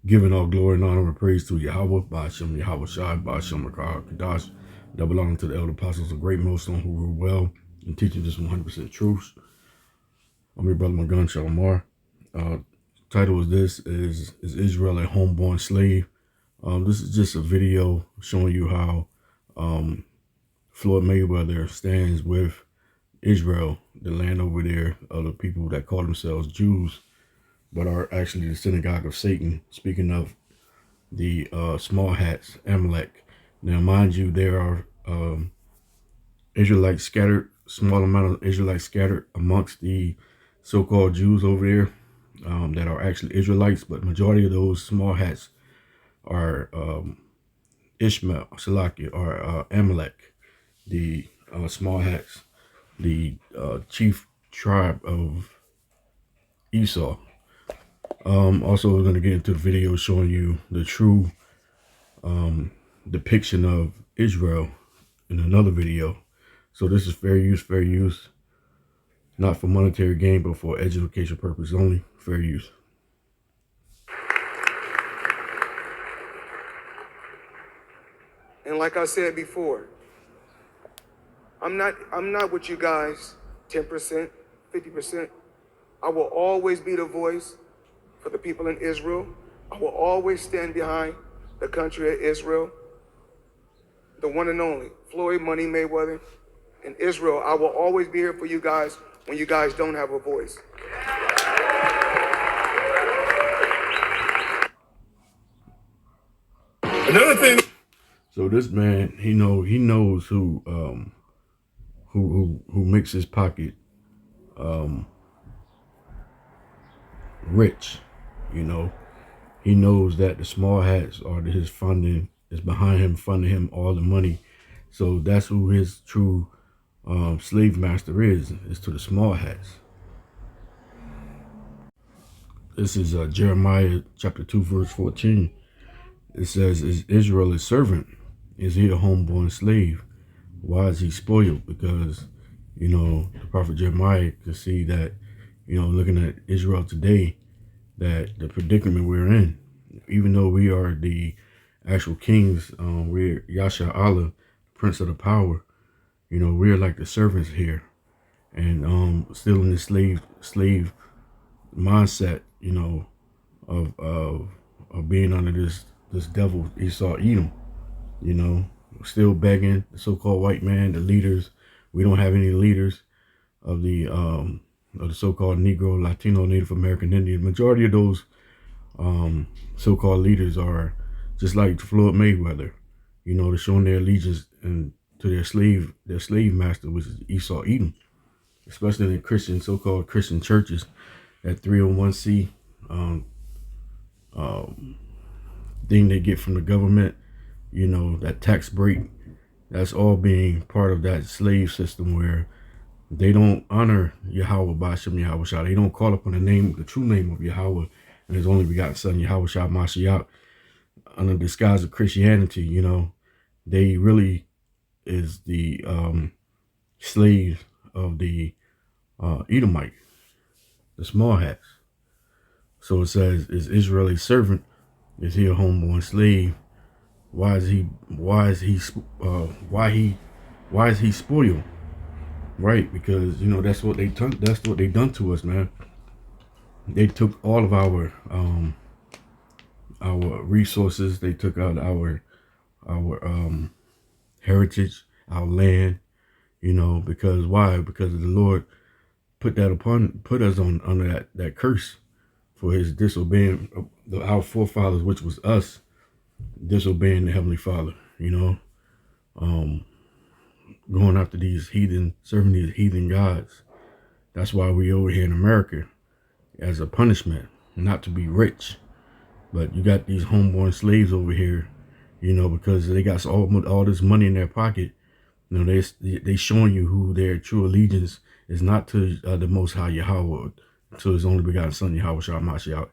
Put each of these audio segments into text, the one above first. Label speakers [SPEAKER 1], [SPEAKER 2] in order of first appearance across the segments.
[SPEAKER 1] giving all glory and honor and praise to Yahweh, Ba'ashem, Yahweh Shai, Ba'ashem, Rakah, Kadash, that belong to the elder apostles of great millstone who rule well and teaching just 100% truth. I'm your brother Magan Shalamar. Title of this is Israel a homeborn slave? This is just a video showing you how Floyd Mayweather stands with Israel, the land over there of the people that call themselves Jews, but are actually the synagogue of Satan. Speaking of the small hats, Amalek. Now, mind you, there are Israelites scattered, small amount of Israelites scattered amongst the so-called Jews over there that are actually Israelites, but majority of those small hats are Ishmael, Salaki, or Amalek, the small hats, the chief tribe of Esau. Also, we're going to get into the video showing you the true depiction of Israel in another video. So this is fair use, not for monetary gain, but for education purposes only. Fair use.
[SPEAKER 2] And like I said before, I'm not with you guys 10%, 50%. I will always be the voice for the people in Israel. I will always stand behind the country of Israel, the one and only Floyd Money Mayweather in Israel. I will always be here for you guys when you guys don't have a voice.
[SPEAKER 1] Another thing. So this man, he knows who makes his pocket rich. You know, he knows that the small hats are his funding, is behind him, funding him all the money. So that's who his true slave master is to the small hats. This is Jeremiah chapter 2, verse 14. It says, "Is Israel a servant? Is he a homeborn slave? Why is he spoiled?" Because, you know, the prophet Jeremiah could see that, you know, looking at Israel today, that the predicament we're in, even though we are the actual kings, we're Yasha Allah, Prince of the Power, you know, we're like the servants here, and still in the slave mindset, you know, of being under this devil Esau Edom, you know, still begging the so-called white man, the leaders. We don't have any leaders of the so-called Negro, Latino, Native American Indian. Majority of those so-called leaders are just like Floyd Mayweather, you know, they're showing their allegiance and to their slave master, which is Esau Edom, especially in Christian, so-called Christian churches, that 301c thing they get from the government, you know, that tax break, that's all being part of that slave system where they don't honor Yahweh Ba'ashem Yahweh Shah. They don't call upon the true name of Yahweh and his only begotten son, Yahweh Shah Mashiach, under the disguise of Christianity. You know, they really is the slaves of the Edomite, the small hats. So it says, "Is Israel a servant? Is he a homeborn slave? Why is he spoiled?" Right, because, you know, that's what they done to us, man. They took all of our resources. They took out our heritage, our land. You know, because why? Because the Lord put us on under that curse for his disobeying our forefathers, which was us disobeying the Heavenly Father. You know, going after these heathen, serving these heathen gods. That's why we over here in America as a punishment, not to be rich. But you got these homeborn slaves over here, you know, because they got all this money in their pocket. You know, they showing you who their true allegiance is, not to the Most High Yahweh, to his only begotten son, Yahweh Shah Mashiach.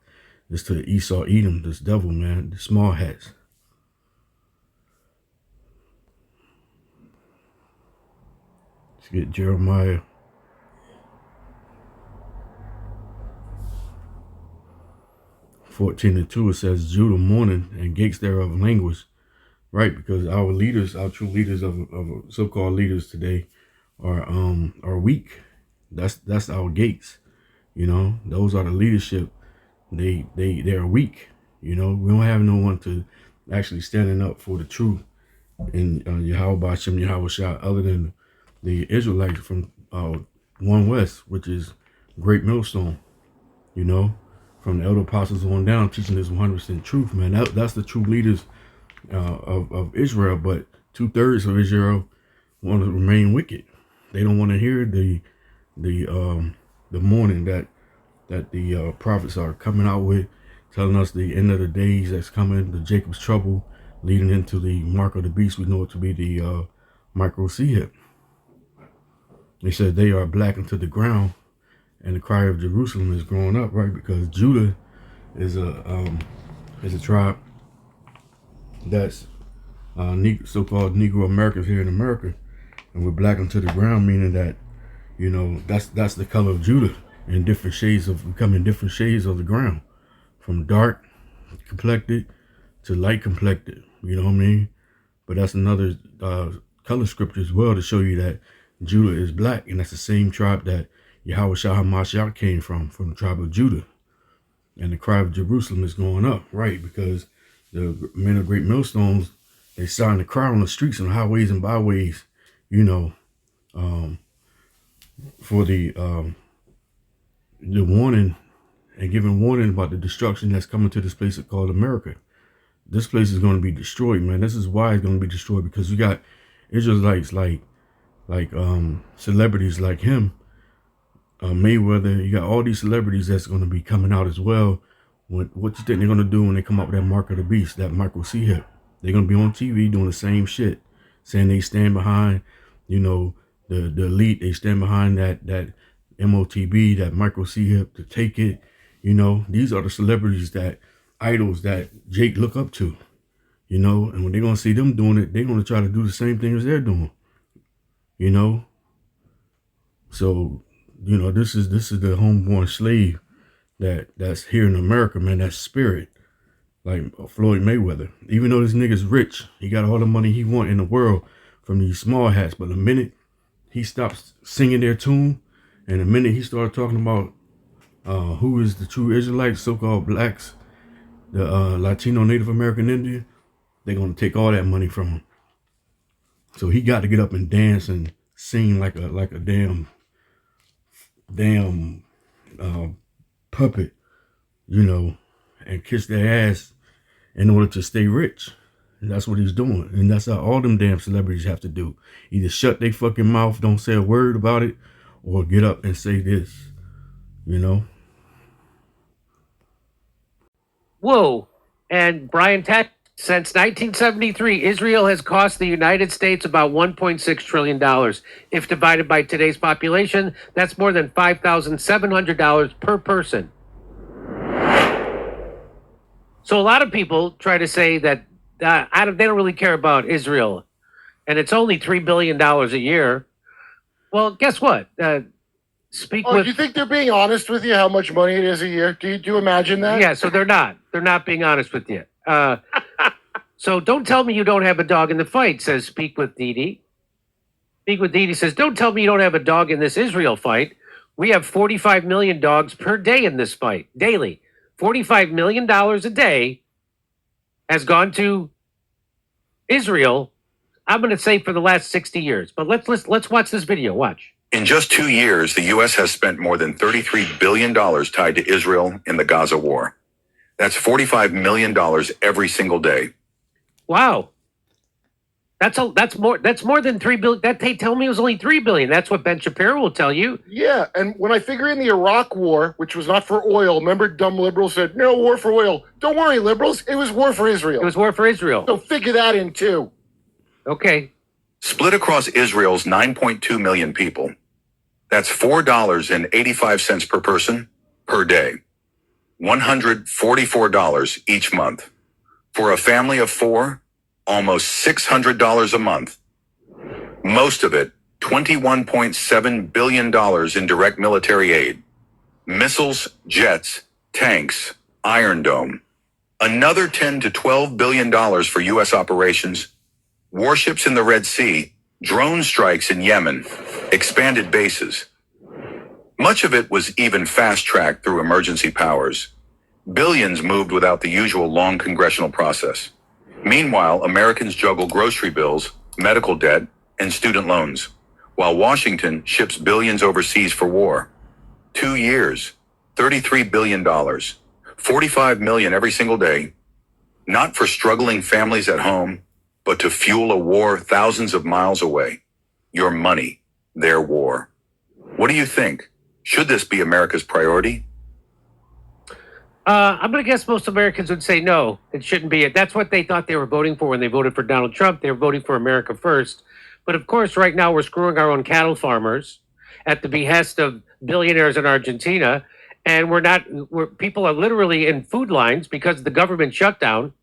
[SPEAKER 1] It's to Esau Edom, this devil, man, the small hats. Let's get Jeremiah. 14:2, it says, Judah mourning and gates thereof languish. Right, because our leaders, our true leaders of so-called leaders today are weak. That's our gates. Those are the leadership. They're weak. We don't have no one to actually standing up for the truth in Yahweh Hashem Yahweh Shah, other than the Israelites from One West, which is Great Millstone. From the elder apostles on down, teaching this 100% truth, man. That's the true leaders of Israel. But 2/3 of Israel want to remain wicked. They don't want to hear the warning that the prophets are coming out with, telling us the end of the days that's coming, the Jacob's trouble, leading into the mark of the beast. We know it to be the micro C hip. They said they are blackened to the ground, and the cry of Jerusalem is growing up, right? Because Judah is a tribe that's so-called Negro Americans here in America, and we're blackened to the ground, meaning that that's the color of Judah, in different shades of the ground, from dark complected to light complected. You know what I mean? But that's another color scripture as well to show you that Judah is black, and that's the same tribe that Yahweh Shah HaMashiach came from the tribe of Judah. And the cry of Jerusalem is going up, right? Because the men of Great Millstones, they starting to cry on the streets and highways and byways, for the warning and giving warning about the destruction that's coming to this place called America. This place is going to be destroyed, man. This is why it's going to be destroyed, because you got Israelites like celebrities like him, Mayweather. You got all these celebrities that's going to be coming out as well. What you think they're going to do when they come up with that mark of the beast, that micro C hip? They're going to be on TV doing the same shit, saying they stand behind, the elite. They stand behind that MOTB, that micro C hip, to take it. These are the celebrities, idols that Jake look up to. And when they're going to see them doing it, they're going to try to do the same thing as they're doing. So, this is the homeborn slave that's here in America, man. That spirit, like Floyd Mayweather. Even though this nigga's rich, he got all the money he want in the world from these small hats, but the minute he stops singing their tune, and the minute he started talking about who is the true Israelites, so-called blacks, the Latino, Native American Indian, they're gonna take all that money from him. So he got to get up and dance and sing like a damn puppet, and kiss their ass in order to stay rich. And that's what he's doing. And that's how all them damn celebrities have to do. Either shut their fucking mouth, don't say a word about it, or get up and say this,
[SPEAKER 3] Whoa. And Brian Tack, since 1973, Israel has cost the United States about $1.6 trillion. If divided by today's population, that's more than $5,700 per person. So a lot of people try to say that they don't really care about Israel, and it's only $3 billion a year. Well, guess what? Do
[SPEAKER 4] you think they're being honest with you how much money it is a year? Do you imagine that?
[SPEAKER 3] Yeah, so they're not. They're not being honest with you. So don't tell me you don't have a dog in the fight, says Speak with Didi. Speak with Didi says, don't tell me you don't have a dog in this Israel fight. We have 45 million dogs per day in this fight, daily. $45 million a day has gone to Israel, I'm going to say for the last 60 years. But let's watch this video. Watch.
[SPEAKER 5] In just 2 years, the U.S. has spent more than $33 billion tied to Israel in the Gaza war. That's $45 million every single day.
[SPEAKER 3] Wow. That's more than $3 billion. That they tell me it was only $3 billion. That's what Ben Shapiro will tell you.
[SPEAKER 4] Yeah, and when I figure in the Iraq war, which was not for oil, remember dumb liberals said, no, war for oil. Don't worry, liberals, it was war for Israel.
[SPEAKER 3] It was war for Israel.
[SPEAKER 4] So figure that in too.
[SPEAKER 3] Okay.
[SPEAKER 5] Split across Israel's 9.2 million people. That's $4.85 per person per day. $144 each month. For a family of four, almost $600 a month. Most of it, $21.7 billion in direct military aid. Missiles, jets, tanks, Iron Dome, another $10 to $12 billion for U.S. operations, warships in the Red Sea, drone strikes in Yemen, expanded bases. Much of it was even fast-tracked through emergency powers. Billions moved without the usual long congressional process. Meanwhile, Americans juggle grocery bills, medical debt, and student loans, while Washington ships billions overseas for war. 2 years, $33 billion, $45 million every single day, not for struggling families at home, but to fuel a war thousands of miles away. Your money, their war. What do you think? Should this be America's priority?
[SPEAKER 3] I'm going to guess most Americans would say no, it shouldn't be it. That's what they thought they were voting for when they voted for Donald Trump. They were voting for America first. But of course, right now we're screwing our own cattle farmers at the behest of billionaires in Argentina. And people are literally in food lines because of the government shutdown.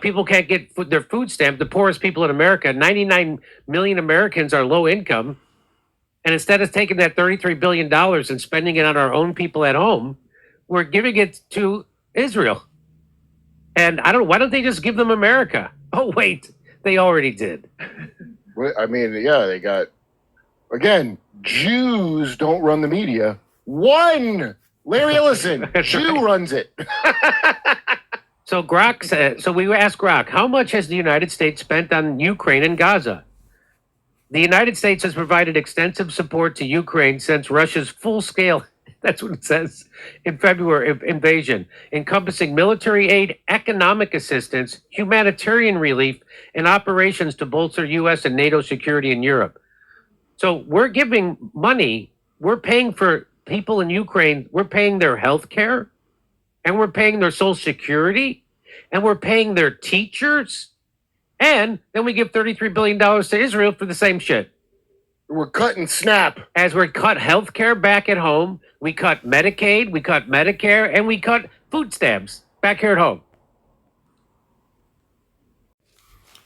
[SPEAKER 3] People can't get their food stamp. The poorest people in America, 99 million Americans, are low income. And instead of taking that $33 billion and spending it on our own people at home, we're giving it to Israel. And I don't know, why don't they just give them America? Oh, wait, they already did.
[SPEAKER 4] I mean, yeah, they got, again, Jews don't run the media. One Larry Ellison, Jew runs it.
[SPEAKER 3] So Grok said, so we asked Grok, how much has the United States spent on Ukraine and Gaza? The United States has provided extensive support to Ukraine since Russia's full-scale, that's what it says, in February invasion, encompassing military aid, economic assistance, humanitarian relief, and operations to bolster U.S. and NATO security in Europe. So we're giving money, we're paying for people in Ukraine, we're paying their health care, and we're paying their social security, and we're paying their teachers, and then we give $33 billion to Israel for the same shit.
[SPEAKER 4] We're cutting SNAP.
[SPEAKER 3] As we cut health care back at home, we cut Medicaid, we cut Medicare, and we cut food stamps back here at home.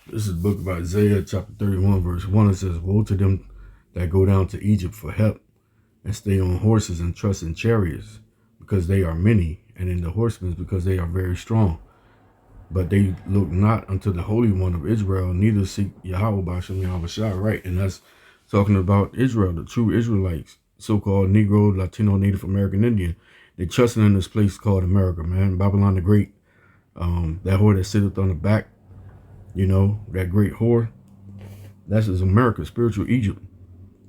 [SPEAKER 1] This is the book of Isaiah, chapter 31, verse 1. It says, woe to them that go down to Egypt for help, and stay on horses and trust in chariots, because they are many, and in the horsemen, because they are very strong. But they look not unto the Holy One of Israel, neither seek Yahweh B'Shem Yahweh, right? And that's talking about Israel, the true Israelites, so-called Negro, Latino, Native American Indian. They trusting in this place called America, man. Babylon the Great, that whore that sitteth on the back, you know, that great whore, that's is America, spiritual Egypt.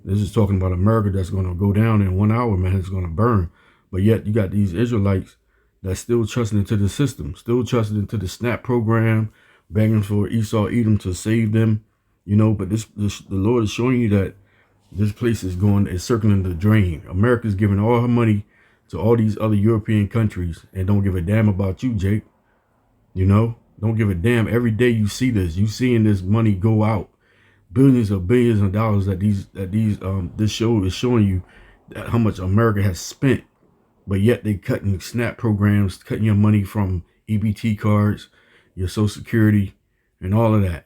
[SPEAKER 1] This is talking about America that's going to go down in 1 hour, man. It's going to burn. But yet you got these Israelites that's still trusting into the system, still trusting into the SNAP program, begging for Esau, Edom to save them, you know. But the Lord is showing you that this place is circling the drain. America's giving all her money to all these other European countries and don't give a damn about you, Jake. You know, don't give a damn. Every day you see this, you seeing this money go out, billions of dollars that this show is showing you that how much America has spent. But yet they cutting SNAP programs, cutting your money from EBT cards, your Social Security, and all of that.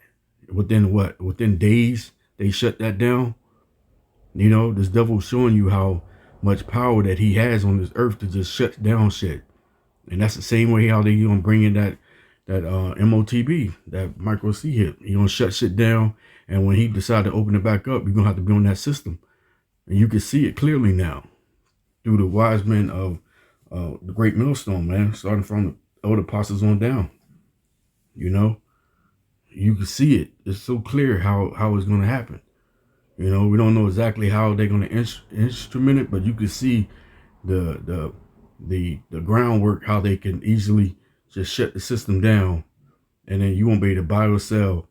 [SPEAKER 1] Within days, they shut that down. You know, this devil's showing you how much power that he has on this earth to just shut down shit. And that's the same way how they gonna bring in that MOTB, that micro C hip. He gonna shut shit down, and when he decide to open it back up, you're gonna have to be on that system. And you can see it clearly now through the wise men of the great millstone, man, starting from the old apostles on down. You know, you can see it. It's so clear how it's going to happen. You know, we don't know exactly how they're going to instrument it, but you can see the groundwork, how they can easily just shut the system down, and then you won't be able to buy or sell.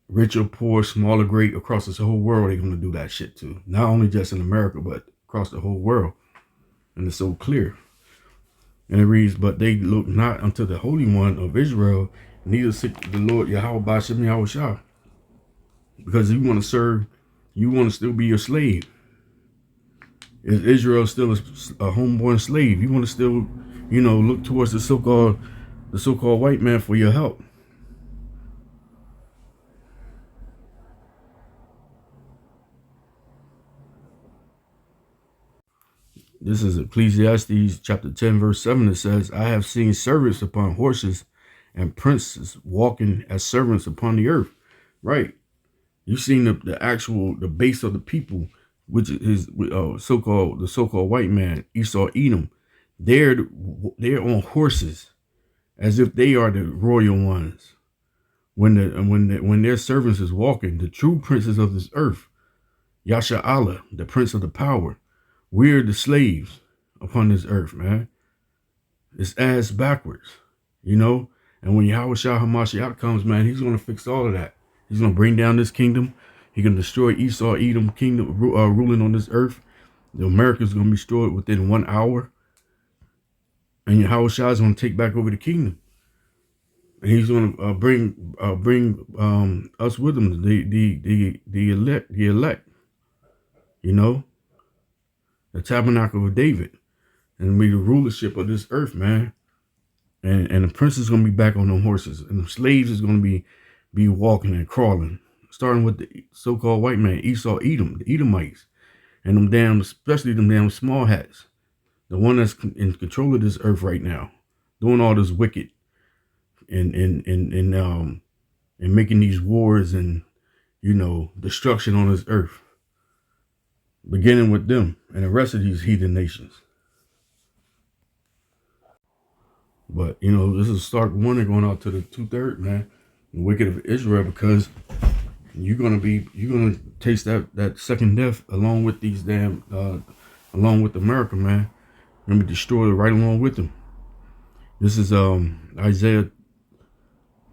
[SPEAKER 1] Rich or poor, small or great, across this whole world, they're going to do that shit too. Not only just in America, but across the whole world. And it's so clear. And it reads, but they look not unto the Holy One of Israel, neither seek the Lord Yahweh B'Shem Yahweh. Because you want to serve, you want to still be a slave. Is Israel still a homeborn slave? You want to still, you know, look towards the so-called white man for your help. This is Ecclesiastes chapter 10, verse 7. It says, I have seen servants upon horses and princes walking as servants upon the earth. Right. You've seen the base of the people, which is the so-called white man, Esau, Edom. They're on horses as if they are the royal ones. When their servants is walking, the true princes of this earth, Yasha Allah, the prince of the power, we're the slaves upon this earth, man. It's ass backwards, you know? And when Yahweh Shah Hamashiach comes, man, he's going to fix all of that. He's going to bring down this kingdom. He's going to destroy Esau, Edom kingdom ruling on this earth. The America's going to be destroyed within 1 hour. And Yahweh Shah is going to take back over the kingdom. And he's going to bring us with him, the elect, you know, the tabernacle of David, and be the rulership of this earth, man. And the prince is going to be back on them horses, and the slaves is going to be walking and crawling, starting with the so-called white man, Esau, Edom, the Edomites, and especially them damn small hats, the one that's in control of this earth right now, doing all this wicked and making these wars and, you know, destruction on this earth, beginning with them and the rest of these heathen nations. But, you know, this is a stark warning going out to the 2/3, man, the wicked of Israel, because you're gonna taste that second death along with these along with America, man. You're gonna be destroyed right along with them. This is Isaiah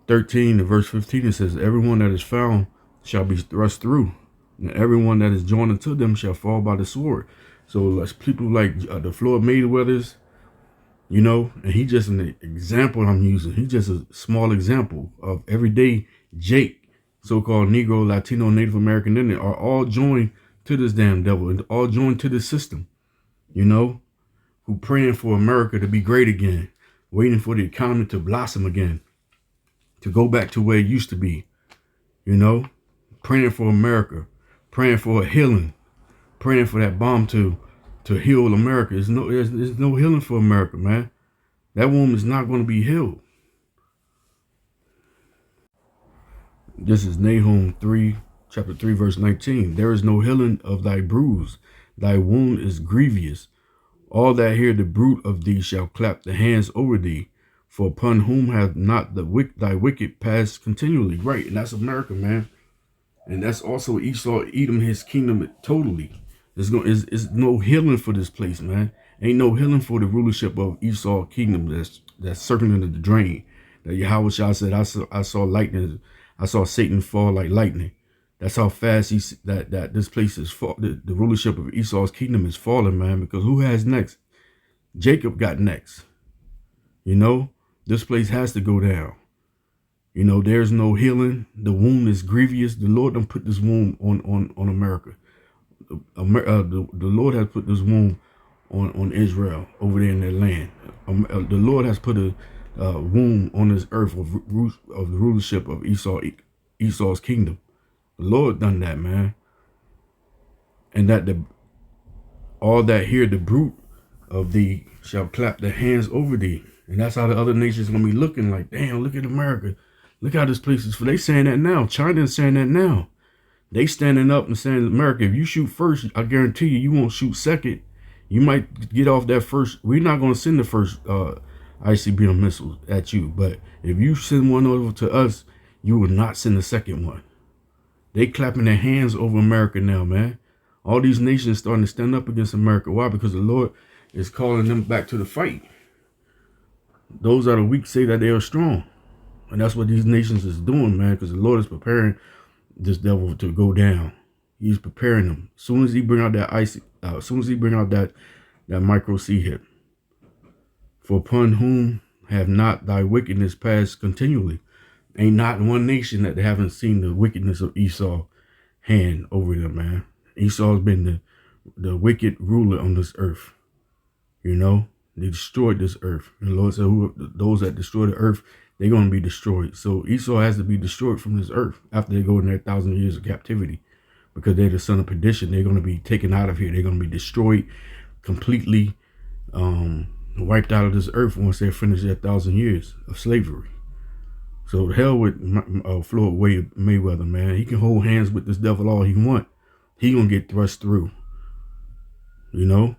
[SPEAKER 1] 13, verse 15. It says, everyone that is found shall be thrust through, and everyone that is joined unto them shall fall by the sword. So people like the Floyd Mayweathers, you know, and he just an example I'm using. He's just a small example of everyday Jake, so-called Negro, Latino, Native American Indian, are all joined to this damn devil and all joined to this system, you know, who praying for America to be great again, waiting for the economy to blossom again, to go back to where it used to be, you know, praying for America, praying for a healing, praying for that bomb to heal America. There's no healing for America, man. That woman is not going to be healed. This is Nahum chapter 3, verse 19. There is no healing of thy bruise. Thy wound is grievous. All that hear the bruit of thee shall clap the hands over thee. For upon whom have not thy wicked passed continually. Right, and that's America, man. And that's also Esau, Edom, his kingdom totally. There's no healing for this place, man. Ain't no healing for the rulership of Esau kingdom that's circling into the drain. That Yahweh Shah said, I saw lightning, I saw Satan fall like lightning. That's how fast that this place is the rulership of Esau's kingdom is falling, man. Because who has next? Jacob got next. You know, this place has to go down. You know, there's no healing. The wound is grievous. The Lord done put this wound on America. The Lord has put this wound on Israel over there in their land. The Lord has put a wound on this earth of the rulership of Esau's kingdom. The Lord done that, man. And that all that hear the bruit of thee shall clap their hands over thee. And that's how the other nations gonna be looking like, damn, look at America. Look how this place is. They saying that now. China is saying that now. They standing up and saying, America, if you shoot first, I guarantee you won't shoot second. You might get off that first. We're not going to send the first ICBM missiles at you. But if you send one over to us, you will not send the second one. They clapping their hands over America now, man. All these nations starting to stand up against America. Why? Because the Lord is calling them back to the fight. Those that are weak say that they are strong. And that's what these nations is doing, man, because the Lord is preparing this devil to go down. He's preparing them. As soon as he bring out that that micro C hit. For upon whom have not thy wickedness passed continually? Ain't not one nation that haven't seen the wickedness of Esau hand over them, man. Esau's been the wicked ruler on this earth. You know, they destroyed this earth. And the Lord said, those that destroy the earth, they're going to be destroyed. So Esau has to be destroyed from this earth after they go in their 1,000 years of captivity, because they're the son of perdition. They're going to be taken out of here. They're going to be destroyed completely wiped out of this earth once they finish their 1,000 years of slavery. So hell with Floyd Mayweather, man. He can hold hands with this devil all he want. He gonna get thrust through, you know.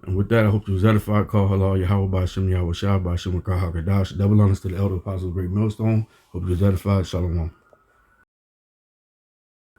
[SPEAKER 1] And with that, I hope you was edified. Call halal Yahweh by Shem Yahweh Shah by Shem Hakadash. Double honors to the elder apostle, great millstone. Hope you was edified. Shalom.